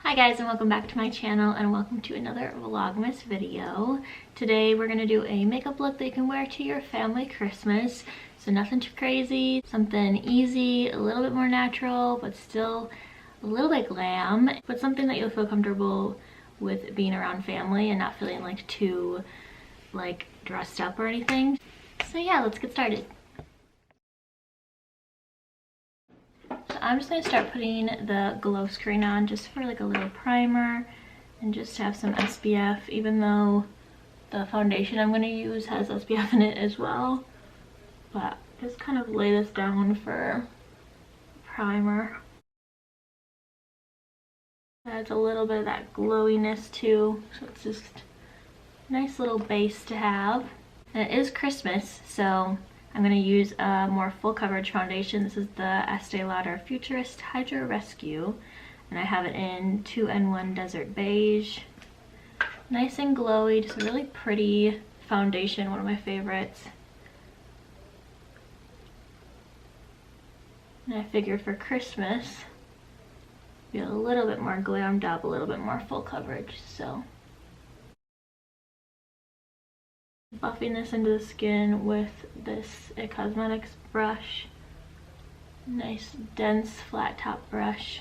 Hi guys, and welcome back to my channel, and welcome to another Vlogmas video. Today we're going to do a makeup look that you can wear to your family Christmas. So nothing too crazy, something easy, a little bit more natural, but still a little bit glam, but something that you'll feel comfortable with being around family and not feeling like too dressed up or anything. So yeah, let's get started. So I'm just going to start putting the glow screen on just for like a little primer and just to have some SPF, even though the foundation I'm going to use has SPF in it as well. But just kind of lay this down for primer. Adds a little bit of that glowiness too, so it's just a nice little base to have. And it is Christmas, so I'm going to use a more full coverage foundation. This is the Estee Lauder Futurist Hydra Rescue, and I have it in 2N1 Desert Beige. Nice and glowy, just a really pretty foundation, one of my favorites. And I figured for Christmas, be a little bit more glammed up, a little bit more full coverage, so. Buffing this into the skin with this IT Cosmetics brush. Nice dense flat top brush.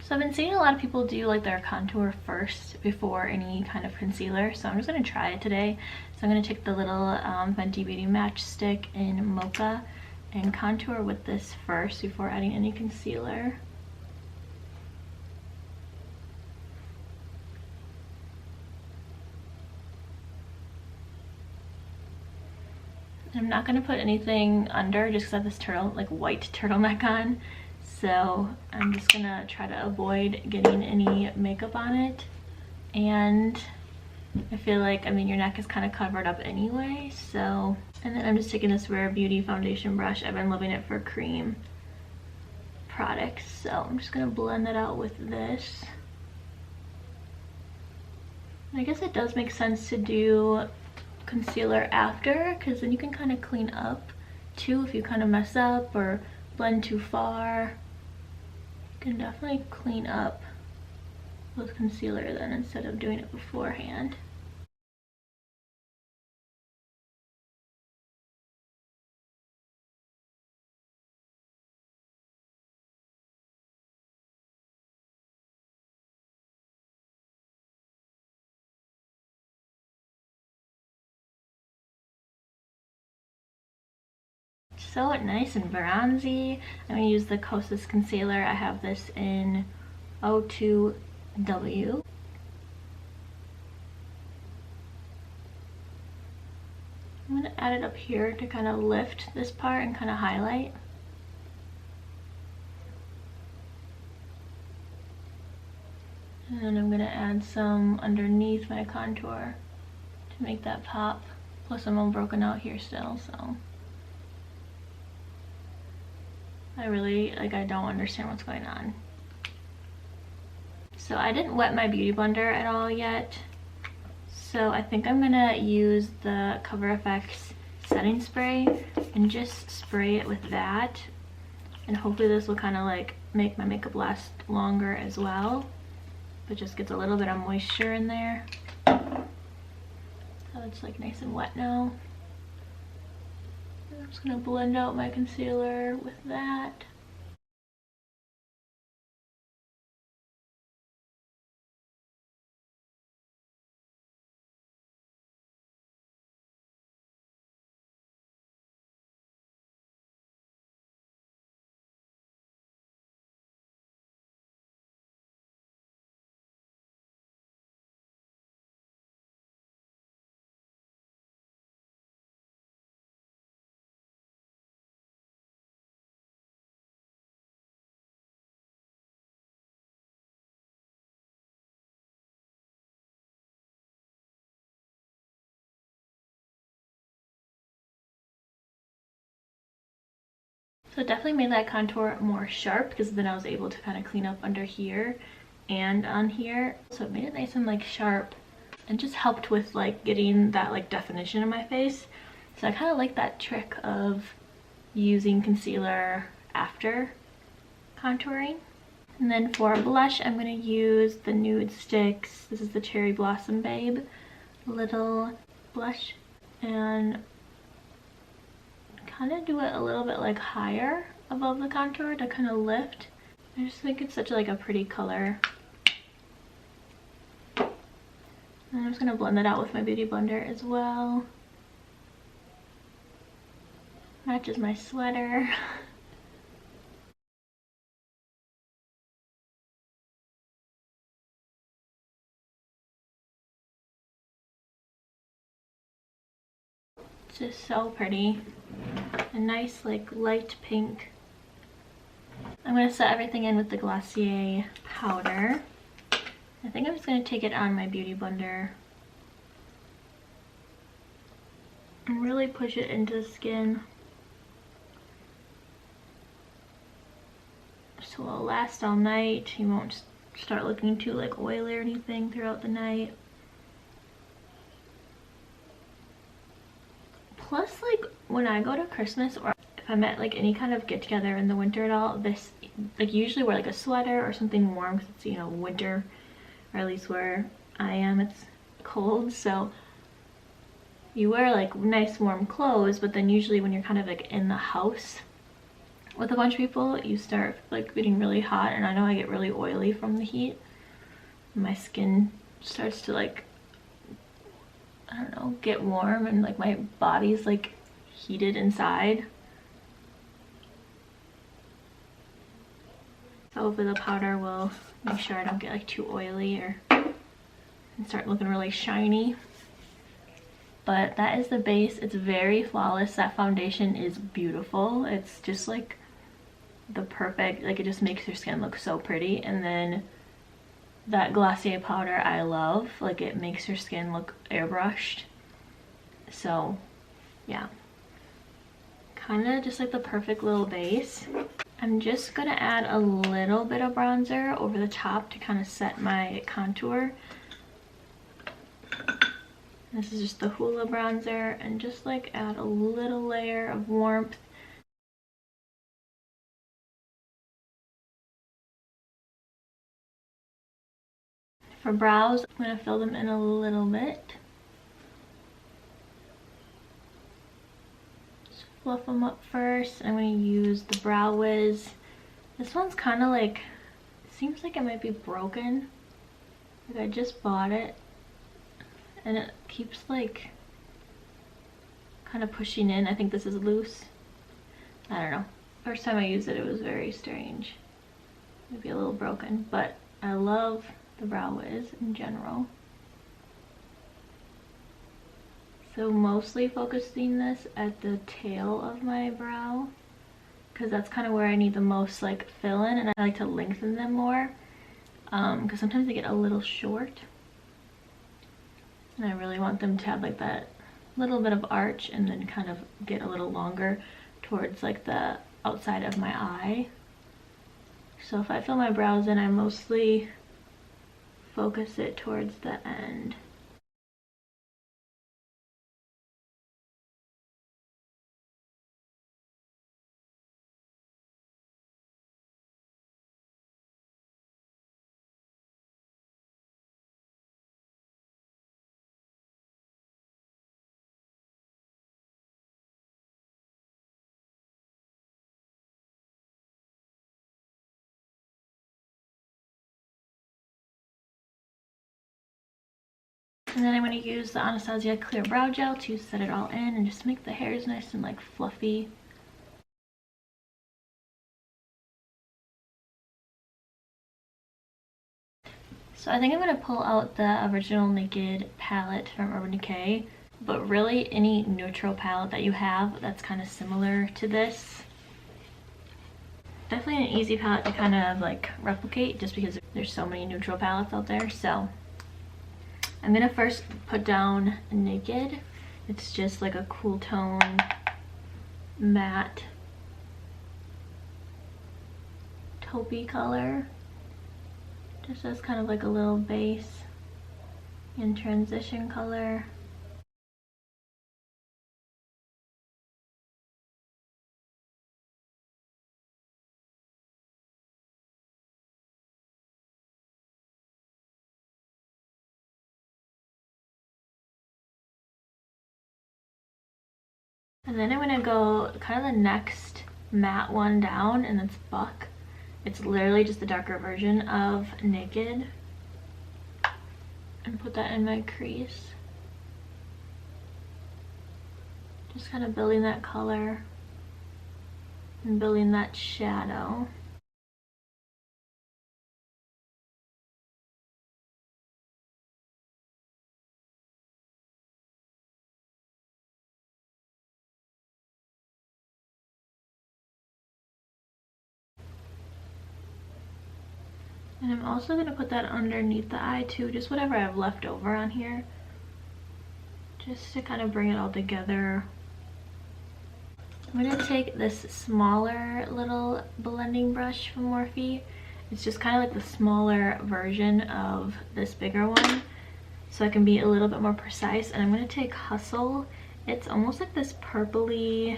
So I've been seeing a lot of people do like their contour first before any kind of concealer, so I'm just going to try it today. So I'm going to take the little Fenty Beauty Matchstick in Mocha and contour with this first before adding any concealer. I'm not going to put anything under just because I have this white turtleneck on. So I'm just gonna try to avoid getting any makeup on it. And I feel like, your neck is kind of covered up anyway, so. And then I'm just taking this Rare Beauty foundation brush. I've been loving it for cream products, so I'm just gonna blend that out with this. And I guess it does make sense to do concealer after, because then you can kind of clean up too if you kind of mess up or blend too far. You can definitely clean up with concealer then instead of doing it beforehand. So nice and bronzy. I'm going to use the Kosas concealer. I have this in 02W. I'm going to add it up here to kind of lift this part and kind of highlight. And then I'm going to add some underneath my contour to make that pop. Plus I'm all broken out here still, so. I don't understand what's going on. So I didn't wet my beauty blender at all yet. So I think I'm gonna use the Cover FX setting spray and just spray it with that. And hopefully this will kind of make my makeup last longer as well. But just gets a little bit of moisture in there. So it's nice and wet now. I'm just going to blend out my concealer with that. So it definitely made that contour more sharp because then I was able to kind of clean up under here. and on here, so it made it nice and like sharp and just helped with like getting that like definition in my face. So I kind of like that trick of using concealer after contouring. And then for blush, I'm going to use the Nude Sticks. This is the Cherry Blossom Babe little blush, and kind of do it a little bit like higher above the contour to kind of lift. I just think it's such like a pretty color. And I'm just going to blend that out with my beauty blender as well. Matches my sweater. It's just so pretty. A nice like light pink. I'm going to set everything in with the Glossier powder. I think I'm just going to take it on my beauty blender and really push it into the skin so it'll last all night. You won't start looking too like oily or anything throughout the night. Plus, like when I go to Christmas, or if I'm at like any kind of get together in the winter at all, this like usually wear like a sweater or something warm because it's, you know, winter, or at least where I am it's cold, so you wear like nice warm clothes. But then usually when you're kind of like in the house with a bunch of people, you start like getting really hot, and I know I get really oily from the heat. My skin starts to like, I don't know, get warm, and like my body's like heated inside. So hopefully the powder will make sure I don't get like too oily or and start looking really shiny. But that is the base. It's very flawless. That foundation is beautiful. It's just like the perfect, like it just makes your skin look so pretty. And then that Glossier powder I love, like it makes your skin look airbrushed. So yeah, kind of just like the perfect little base. I'm just gonna add a little bit of bronzer over the top to kind of set my contour. This is just the Hoola bronzer, and just like add a little layer of warmth. For brows, I'm going to fill them in a little bit. Just fluff them up first. I'm going to use the Brow Wiz. This one's kind of like, it seems like it might be broken. Like I just bought it, and it keeps like kind of pushing in. I think this is loose. I don't know. First time I used it, it was very strange. Maybe a little broken, but I love the Brow Wiz in general. So mostly focusing this at the tail of my brow, because that's kind of where I need the most like fill in, and I like to lengthen them more because sometimes they get a little short, and I really want them to have like that little bit of arch and then kind of get a little longer towards like the outside of my eye. So if I fill my brows in, I mostly focus it towards the end. And then I'm going to use the Anastasia Clear Brow Gel to set it all in and just make the hairs nice and like fluffy. So I think I'm going to pull out the original Naked palette from Urban Decay, but really any neutral palette that you have that's kind of similar to this. Definitely an easy palette to kind of like replicate just because there's so many neutral palettes out there. So I'm gonna first put down Naked. It's just like a cool tone matte taupey color. just as kind of like a little base in transition color. And then I'm gonna go kind of the next matte one down, and it's Buck. It's literally just the darker version of Naked. And put that in my crease. Just kind of building that color and building that shadow. And I'm also going to put that underneath the eye too, just whatever I have left over on here, just to kind of bring it all together. I'm going to take this smaller little blending brush from Morphe. It's just kind of like the smaller version of this bigger one, so I can be a little bit more precise. And I'm going to take Hustle. It's almost like this purpley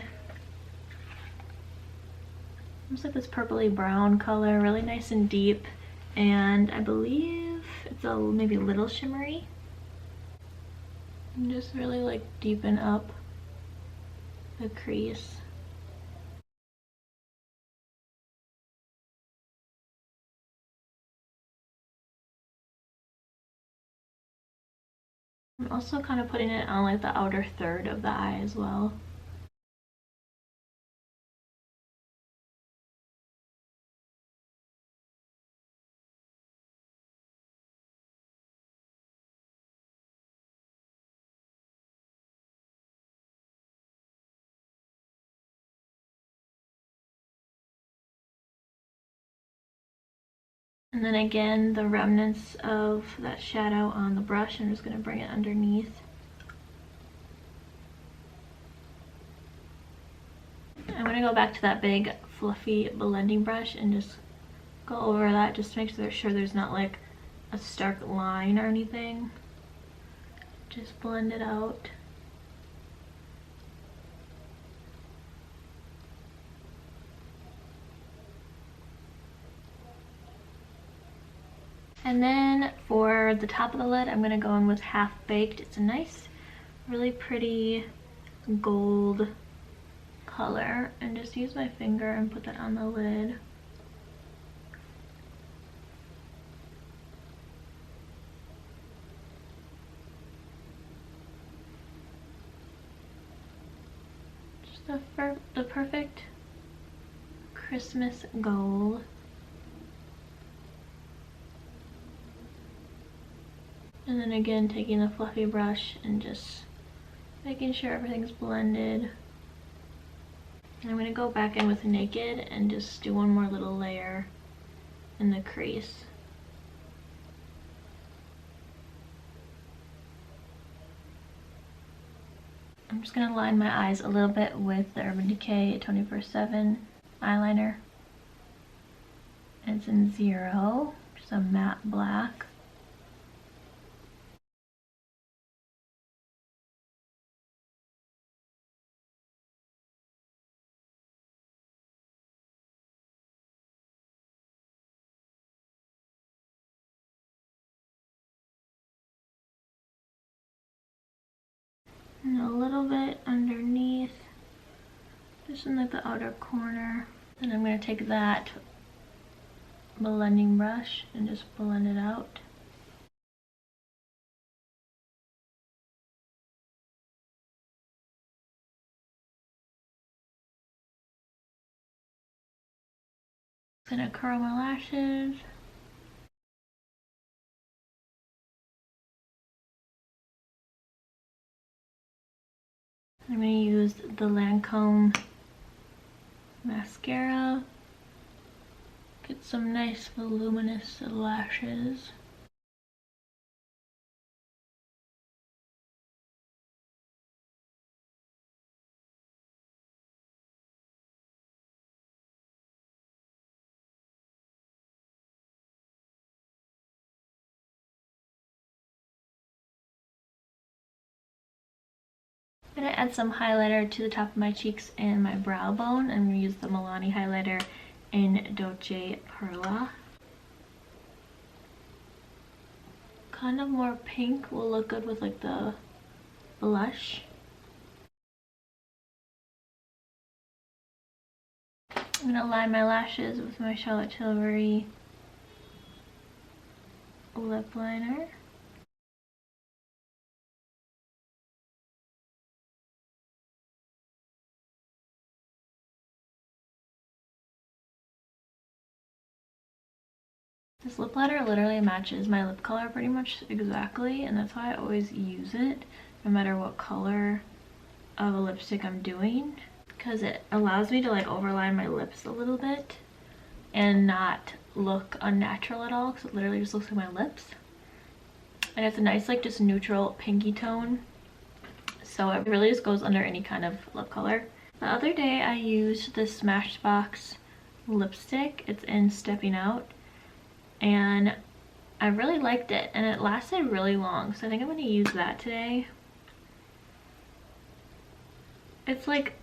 brown color, really nice and deep. And I believe it's maybe a little shimmery. And just really like deepen up the crease. I'm also kind of putting it on like the outer third of the eye as well. And then again, the remnants of that shadow on the brush, I'm just going to bring it underneath. I'm going to go back to that big fluffy blending brush and just go over that, just to make sure there's not like a stark line or anything. Just blend it out. And then for the top of the lid, I'm going to go in with Half Baked. It's a nice, really pretty gold color. And just use my finger and put that on the lid. Just the perfect Christmas gold. And then again, taking the fluffy brush and just making sure everything's blended. And I'm going to go back in with Naked and just do one more little layer in the crease. I'm just going to line my eyes a little bit with the Urban Decay 24/7 eyeliner. And it's in 0, just a matte black. And a little bit underneath, just in like the outer corner. And I'm going to take that blending brush and just blend it out. Gonna curl my lashes. I'm gonna use the Lancome mascara. Get some nice voluminous lashes. I'm gonna add some highlighter to the top of my cheeks and my brow bone. I'm gonna use the Milani highlighter in Dolce Perla. Kind of more pink will look good with like the blush. I'm gonna line my lashes with my Charlotte Tilbury lip liner. This lip liner literally matches my lip color pretty much exactly, and that's why I always use it no matter what color of a lipstick I'm doing, because it allows me to like overline my lips a little bit and not look unnatural at all, because it literally just looks like my lips. And it's a nice like just neutral pinky tone, so it really just goes under any kind of lip color. The other day I used this Smashbox lipstick. It's in Stepping Out, and I really liked it, and it lasted really long, so I think I'm going to use that today. It's like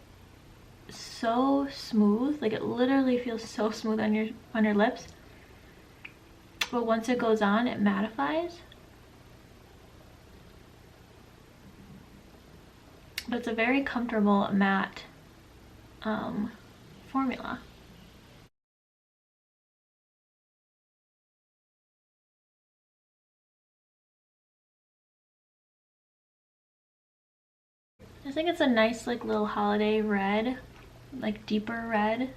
so smooth, like it literally feels so smooth on your lips, but once it goes on it mattifies. But it's a very comfortable matte formula. I think it's a nice like little holiday red, like deeper red.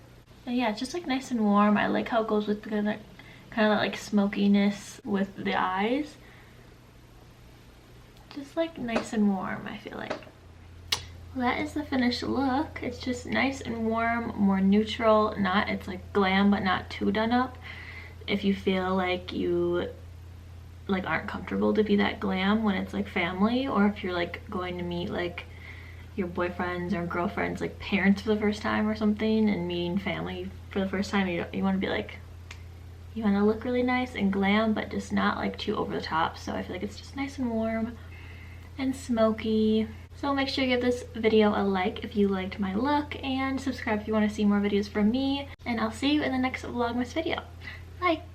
And yeah, it's just like nice and warm. I like how it goes with the kind of like smokiness with the eyes. Just like nice and warm, I feel like. Well, that is the finished look. It's just nice and warm, more neutral. It's like glam, but not too done up. If you feel like you like aren't comfortable to be that glam when it's like family, or if you're like going to meet like your boyfriends or girlfriends, like parents for the first time or something, and meeting family for the first time, you want to be like, you want to look really nice and glam, but just not like too over the top. So I feel like it's just nice and warm and smoky. So make sure you give this video a like if you liked my look, and subscribe if you want to see more videos from me, and I'll see you in the next Vlogmas video. Bye!